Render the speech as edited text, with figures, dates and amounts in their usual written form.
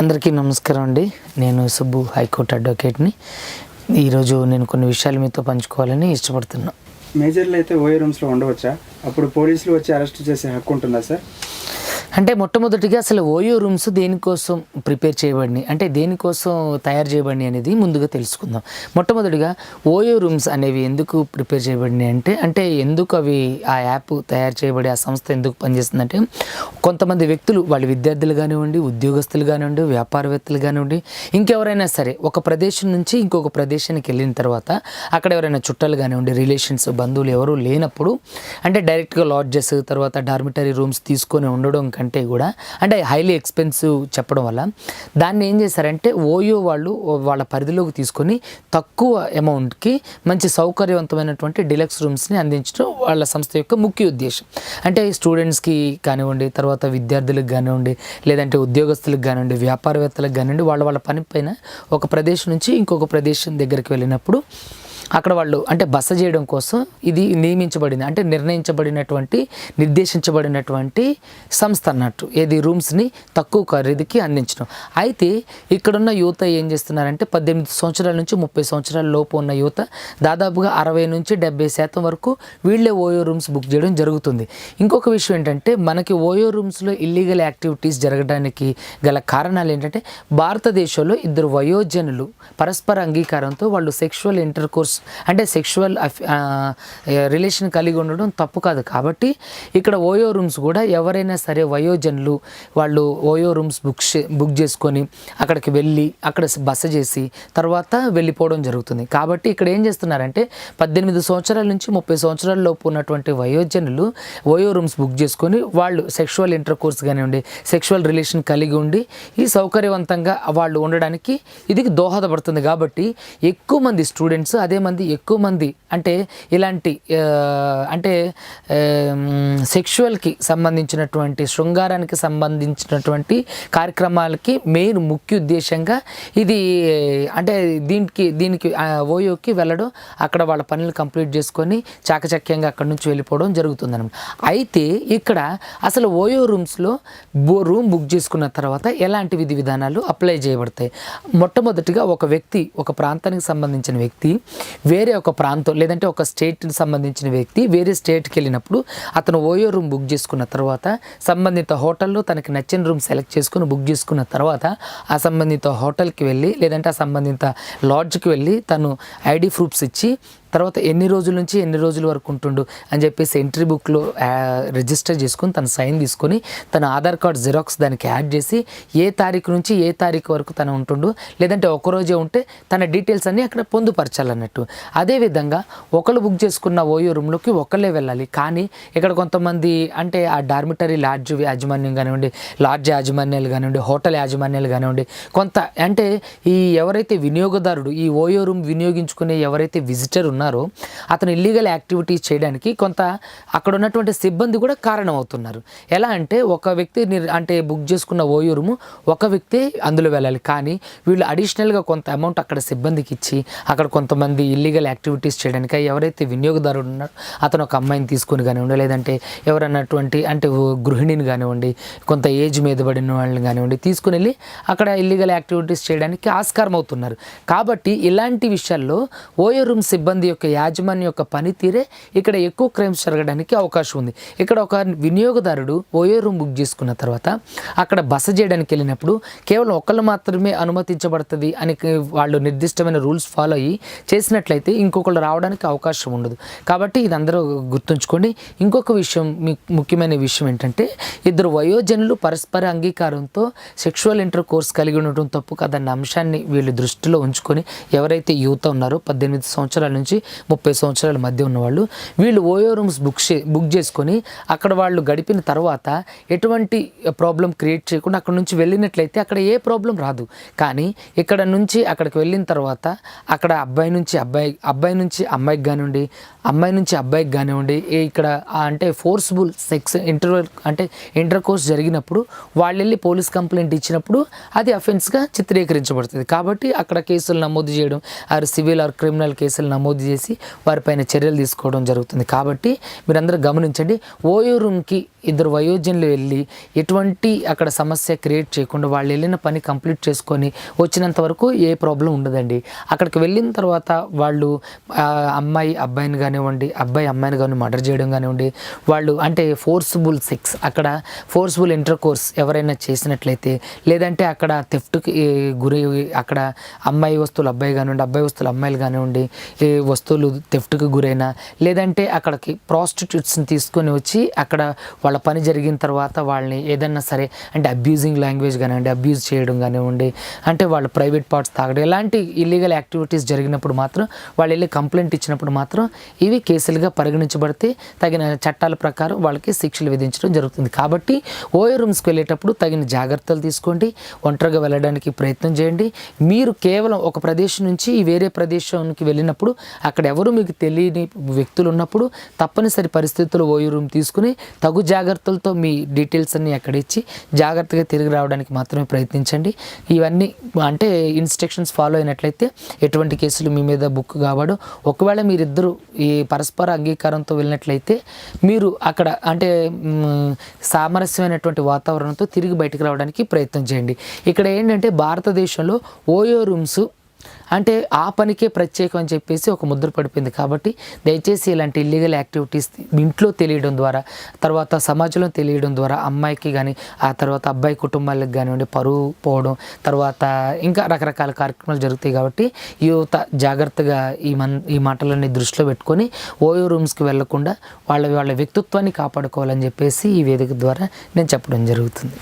అందరికీ నమస్కారం అండి. నేను సుబ్బు, హైకోర్టు అడ్వకేట్ని. ఈరోజు నేను కొన్ని విషయాలు మీతో పంచుకోవాలని ఇష్టపడుతున్నా. మేజర్లు అయితే ఓఏ రూమ్స్లో ఉండవచ్చా? అప్పుడు పోలీసులు వచ్చి అరెస్ట్ చేసే హక్కు ఉంటుందా సార్? అంటే మొట్టమొదటిగా అసలు ఓయో రూమ్స్ దేనికోసం ప్రిపేర్ చేయబడినాయి, అంటే దేనికోసం తయారు చేయబడినాయి అనేది ముందుగా తెలుసుకుందాం. మొట్టమొదటిగా ఓయో రూమ్స్ అనేవి ఎందుకు ప్రిపేర్ చేయబడినాయి అంటే ఎందుకు అవి ఆ యాప్ తయారు చేయబడి ఆ సంస్థ ఎందుకు పనిచేస్తుందంటే, కొంతమంది వ్యక్తులు వాళ్ళు విద్యార్థులు కానివ్వండి, ఉద్యోగస్తులు కానివ్వండి, వ్యాపారవేత్తలు కానివ్వండి, ఇంకెవరైనా సరే ఒక ప్రదేశం నుంచి ఇంకొక ప్రదేశానికి వెళ్ళిన తర్వాత అక్కడ ఎవరైనా చుట్టాలు కానివ్వండి, రిలేషన్స్, బంధువులు ఎవరు లేనప్పుడు అంటే డైరెక్ట్గా లాడ్జెస్ తర్వాత డార్మిటరీ రూమ్స్ తీసుకొని ఉండడం కంటే కూడా అంటే హైలీ ఎక్స్పెన్సివ్ చెప్పడం వల్ల దాన్ని ఏం చేశారంటే ఓయో వాళ్ళు వాళ్ళ పరిధిలోకి తీసుకొని తక్కువ అమౌంట్కి మంచి సౌకర్యవంతమైనటువంటి డిలక్స్ రూమ్స్ని అందించడం వాళ్ళ సంస్థ యొక్క ముఖ్య ఉద్దేశం. అంటే స్టూడెంట్స్కి కానివ్వండి, తర్వాత విద్యార్థులకు కానివ్వండి, లేదంటే ఉద్యోగస్తులకు కానివ్వండి, వ్యాపారవేత్తలకు కానివ్వండి, వాళ్ళ పని పైన ఒక ప్రదేశం నుంచి ఇంకొక ప్రదేశం దగ్గరికి వెళ్ళినప్పుడు అక్కడ వాళ్ళు అంటే బస చేయడం కోసం ఇది నియమించబడింది, అంటే నిర్దేశించబడినటువంటి సంస్థ అన్నట్టు. ఏది రూమ్స్ని తక్కువ ఖరీదుకి అందించడం. అయితే ఇక్కడున్న యువత ఏం చేస్తున్నారంటే 18 సంవత్సరాల నుంచి 30 సంవత్సరాల లోపు ఉన్న యువత దాదాపుగా 60 నుంచి 70% వరకు వీళ్ళే ఓయో రూమ్స్ బుక్ చేయడం జరుగుతుంది. ఇంకొక విషయం ఏంటంటే, మనకి ఓయో రూమ్స్లో ఇల్లీగల్ యాక్టివిటీస్ జరగడానికి గల కారణాలు ఏంటంటే, భారతదేశంలో ఇద్దరు వయోజనులు పరస్పర అంగీకారంతో వాళ్ళు సెక్షువల్ ఇంటర్కోర్స్ అంటే సెక్షువల్ రిలేషన్ కలిగి ఉండడం తప్పు కాదు. కాబట్టి ఇక్కడ ఓయో రూమ్స్ కూడా ఎవరైనా సరే వయోజనులు వాళ్ళు ఓయో రూమ్స్ బుక్ చేసుకొని అక్కడికి వెళ్ళి అక్కడ బస చేసి తర్వాత వెళ్ళిపోవడం జరుగుతుంది. కాబట్టి ఇక్కడ ఏం చేస్తున్నారంటే 18 సంవత్సరాల నుంచి 30 సంవత్సరాల లోపు ఉన్నటువంటి వయోజనులు ఓయో రూమ్స్ బుక్ చేసుకొని వాళ్ళు సెక్షువల్ ఇంటర్కోర్స్ కానివ్వండి, సెక్షువల్ రిలేషన్ కలిగి ఉండి ఈ సౌకర్యవంతంగా వాళ్ళు ఉండడానికి ఇది దోహదపడుతుంది. కాబట్టి ఎక్కువ మంది స్టూడెంట్స్ ఎక్కువ మంది అంటే ఇలాంటి అంటే సెక్షువల్కి సంబంధించినటువంటి శృంగారానికి సంబంధించినటువంటి కార్యక్రమాలకి మెయిన్ ముఖ్య ఉద్దేశంగా ఇది అంటే దీనికి ఓయోకి వెళ్ళడం, అక్కడ వాళ్ళ పనులు కంప్లీట్ చేసుకొని చాకచక్యంగా అక్కడి నుంచి వెళ్ళిపోవడం జరుగుతుందన్నమాట. అయితే ఇక్కడ అసలు ఓయో రూమ్స్లో రూమ్ బుక్ చేసుకున్న తర్వాత ఎలాంటి విధి విధానాలు అప్లై చేయబడతాయి? మొట్టమొదటిగా ఒక వ్యక్తి ఒక ప్రాంతానికి సంబంధించిన వ్యక్తి వేరే ఒక ప్రాంతం లేదంటే ఒక స్టేట్కి సంబంధించిన వ్యక్తి వేరే స్టేట్కి వెళ్ళినప్పుడు అతను ఓయో రూమ్ బుక్ చేసుకున్న తర్వాత సంబంధిత హోటల్లో తనకి నచ్చిన రూమ్ సెలెక్ట్ చేసుకుని బుక్ చేసుకున్న తర్వాత ఆ సంబంధిత హోటల్కి వెళ్ళి లేదంటే ఆ సంబంధిత లాడ్జ్కి వెళ్ళి తను ఐడి ప్రూఫ్స్ ఇచ్చి తర్వాత ఎన్ని రోజుల నుంచి ఎన్ని రోజుల వరకు ఉంటుండు అని చెప్పేసి ఎంట్రీ బుక్లో రిజిస్టర్ చేసుకుని తన సైన్ తీసుకొని తన ఆధార్ కార్డ్ జిరాక్స్ దానికి యాడ్ చేసి ఏ తారీఖు నుంచి ఏ తారీఖు వరకు తను ఉంటుండు లేదంటే ఒకరోజే ఉంటే తన డీటెయిల్స్ అన్నీ అక్కడ పొందుపరచాలన్నట్టు. అదేవిధంగా ఒకళ్ళు బుక్ చేసుకున్న ఓయో రూమ్లోకి ఒకళ్ళే వెళ్ళాలి. కానీ ఇక్కడ కొంతమంది అంటే ఆ డార్మిటరీ లాడ్జ్ యాజమాన్యం కానివ్వండి, లాడ్జ్ యాజమాన్యాలు కానివ్వండి, హోటల్ యాజమాన్యాలు కానివ్వండి, కొంత అంటే ఈ ఎవరైతే వినియోగదారుడు ఈ ఓయో రూమ్ వినియోగించుకునే ఎవరైతే విజిటర్ ఉన్నారో అతను ఇల్లీగల్ యాక్టివిటీస్ చేయడానికి కొంత అక్కడ ఉన్నటువంటి సిబ్బంది కూడా కారణం అవుతున్నారు. ఎలా అంటే ఒక వ్యక్తి అంటే బుక్ చేసుకున్న ఓయో రూము ఒక వ్యక్తి అందులో వెళ్ళాలి. కానీ వీళ్ళు అడిషనల్గా కొంత అమౌంట్ అక్కడ సిబ్బందికి ఇచ్చి అక్కడ కొంతమంది ఇల్లీగల్ యాక్టివిటీస్ చేయడానికి ఎవరైతే వినియోగదారుడు ఉన్నారో అతను ఒక అమ్మాయిని తీసుకుని కానివ్వండి, లేదంటే ఎవరన్నటువంటి అంటే గృహిణిని కానివ్వండి, కొంత ఏజ్ మీద పడిన వాళ్ళని కానివ్వండి తీసుకుని వెళ్ళి అక్కడ ఇల్లీగల్ యాక్టివిటీస్ చేయడానికి ఆస్కారం అవుతున్నారు. కాబట్టి ఇలాంటి విషయాల్లో ఓయో రూమ్ సిబ్బంది యొక్క యాజమాన్యం యొక్క పనితీరే ఇక్కడ ఎక్కువ క్రైమ్స్ జరగడానికి అవకాశం ఉంది. ఇక్కడ ఒక వినియోగదారుడు ఓయో రూమ్ బుక్ చేసుకున్న తర్వాత అక్కడ బస చేయడానికి వెళ్ళినప్పుడు కేవలం ఒకళ్ళు మాత్రమే అనుమతించబడుతుంది అని వాళ్ళు నిర్దిష్టమైన రూల్స్ ఫాలో అయ్యి చేసినట్లయితే ఇంకొకళ్ళు రావడానికి అవకాశం ఉండదు. కాబట్టి ఇది అందరూ గుర్తుంచుకోండి. ఇంకొక విషయం ముఖ్యమైన విషయం ఏంటంటే, ఇద్దరు వయోజనులు పరస్పర అంగీకారంతో సెక్షువల్ ఇంటర్ కోర్స్ కలిగి ఉండటం తప్పు కదన్న అంశాన్ని వీళ్ళు దృష్టిలో ఉంచుకొని ఎవరైతే యూత్ ఉన్నారో 18 సంవత్సరాల నుంచి 30 సంవత్సరాల మధ్య ఉన్నవాళ్ళు వీళ్ళు ఓయో రూమ్స్ బుక్ చేసుకొని అక్కడ వాళ్ళు గడిపిన తర్వాత ఎటువంటి ప్రాబ్లం క్రియేట్ చేయకుండా అక్కడ నుంచి వెళ్ళినట్లయితే అక్కడ ఏ ప్రాబ్లం రాదు. కానీ ఇక్కడ నుంచి అక్కడికి వెళ్ళిన తర్వాత అక్కడ అబ్బాయి నుంచి అమ్మాయికి కానివ్వండి, అమ్మాయి నుంచి అబ్బాయికి కానివ్వండి, ఇక్కడ అంటే ఫోర్స్ఫుల్ సెక్స్ ఇంటర్ కోర్స్ జరిగినప్పుడు వాళ్ళు వెళ్ళి పోలీస్ కంప్లైంట్ ఇచ్చినప్పుడు అది అఫెన్స్గా చిత్రీకరించబడుతుంది. కాబట్టి అక్కడ కేసులు నమోదు చేయడం, సివిల్ ఆర్ క్రిమినల్ కేసులు నమోదు చేసి వారిపైన చర్యలు తీసుకోవడం జరుగుతుంది. కాబట్టి మీరందరూ గమనించండి, ఓయో రూమ్కి ఇద్దరు వయోజనులు వెళ్ళి ఎటువంటి అక్కడ సమస్య క్రియేట్ చేయకుండా వాళ్ళు వెళ్ళిన పని కంప్లీట్ చేసుకొని వచ్చినంత వరకు ఏ ప్రాబ్లం ఉండదండి. అక్కడికి వెళ్ళిన తర్వాత వాళ్ళు అమ్మాయి అబ్బాయిని కానివ్వండి, అబ్బాయి అమ్మాయిని కానీ మర్డర్ చేయడం కానివ్వండి, వాళ్ళు అంటే ఫోర్స్బుల్ సెక్స్, అక్కడ ఫోర్స్బుల్ ఇంటర్ కోర్స్ ఎవరైనా చేసినట్లయితే, లేదంటే అక్కడ థెఫ్ట్కి గురి, అక్కడ అమ్మాయి వస్తువులు అబ్బాయి కానివ్వండి, అబ్బాయి వస్తువులు అమ్మాయిలు కానివ్వండి, ఈ వస్తువులు థెఫ్ట్కి గురైనా, లేదంటే అక్కడికి ప్రాస్టిట్యూట్స్ని తీసుకొని వచ్చి అక్కడ వాళ్ళ పని జరిగిన తర్వాత వాళ్ళని ఏదన్నా సరే అంటే అబ్యూజింగ్ లాంగ్వేజ్ కానివ్వండి, అబ్యూజ్ చేయడం కానివ్వండి, అంటే వాళ్ళ ప్రైవేట్ పార్ట్స్ తాగడం, ఇలాంటి ఇల్లీగల్ యాక్టివిటీస్ జరిగినప్పుడు మాత్రం వాళ్ళు వెళ్ళి కంప్లైంట్ ఇచ్చినప్పుడు మాత్రం ఇవి కేసులుగా పరిగణించబడితే తగిన చట్టాల ప్రకారం వాళ్ళకి శిక్షలు విధించడం జరుగుతుంది. కాబట్టి ఓయో రూమ్స్కి వెళ్ళేటప్పుడు తగిన జాగ్రత్తలు తీసుకోండి, ఒంటరిగా వెళ్ళడానికి ప్రయత్నం చేయండి. మీరు కేవలం ఒక ప్రదేశం నుంచి వేరే ప్రదేశానికి వెళ్ళినప్పుడు అక్కడ ఎవరు మీకు తెలియని వ్యక్తులు ఉన్నప్పుడు తప్పనిసరి పరిస్థితుల్లో ఓయో రూమ్ తీసుకుని తగు జాగ్రత్తలతో మీ డీటెయిల్స్ అన్నీ అక్కడ ఇచ్చి జాగ్రత్తగా తిరిగి రావడానికి మాత్రమే ప్రయత్నించండి. ఇవన్నీ అంటే ఇన్స్ట్రక్షన్స్ ఫాలో అయినట్లయితే ఎటువంటి కేసులు మీ మీద బుక్ కావడం. ఒకవేళ మీరిద్దరూ ఈ పరస్పర అంగీకారంతో వెళ్ళినట్లయితే మీరు అక్కడ అంటే సామరస్యమైనటువంటి వాతావరణంతో తిరిగి బయటకు రావడానికి ప్రయత్నం చేయండి. ఇక్కడ ఏంటంటే భారతదేశంలో ఓయో రూమ్స్ అంటే ఆ పనికే ప్రత్యేకం అని చెప్పేసి ఒక ముద్ర పడిపోయింది. కాబట్టి దయచేసి ఇలాంటి ఇల్లీగల్ యాక్టివిటీస్ ఇంట్లో తెలియడం ద్వారా, తర్వాత సమాజంలో తెలియడం ద్వారా అమ్మాయికి కానీ ఆ తర్వాత అబ్బాయి కుటుంబాలకు కానివ్వండి పరువు పోవడం, తర్వాత ఇంకా రకరకాల కార్యక్రమాలు జరుగుతాయి. కాబట్టి యువత జాగ్రత్తగా ఈ మాటలన్నీ దృష్టిలో పెట్టుకొని ఓయో రూమ్స్కి వెళ్లకుండా వాళ్ళ వ్యక్తిత్వాన్ని కాపాడుకోవాలని చెప్పేసి ఈ వేదిక ద్వారా నేను చెప్పడం జరుగుతుంది.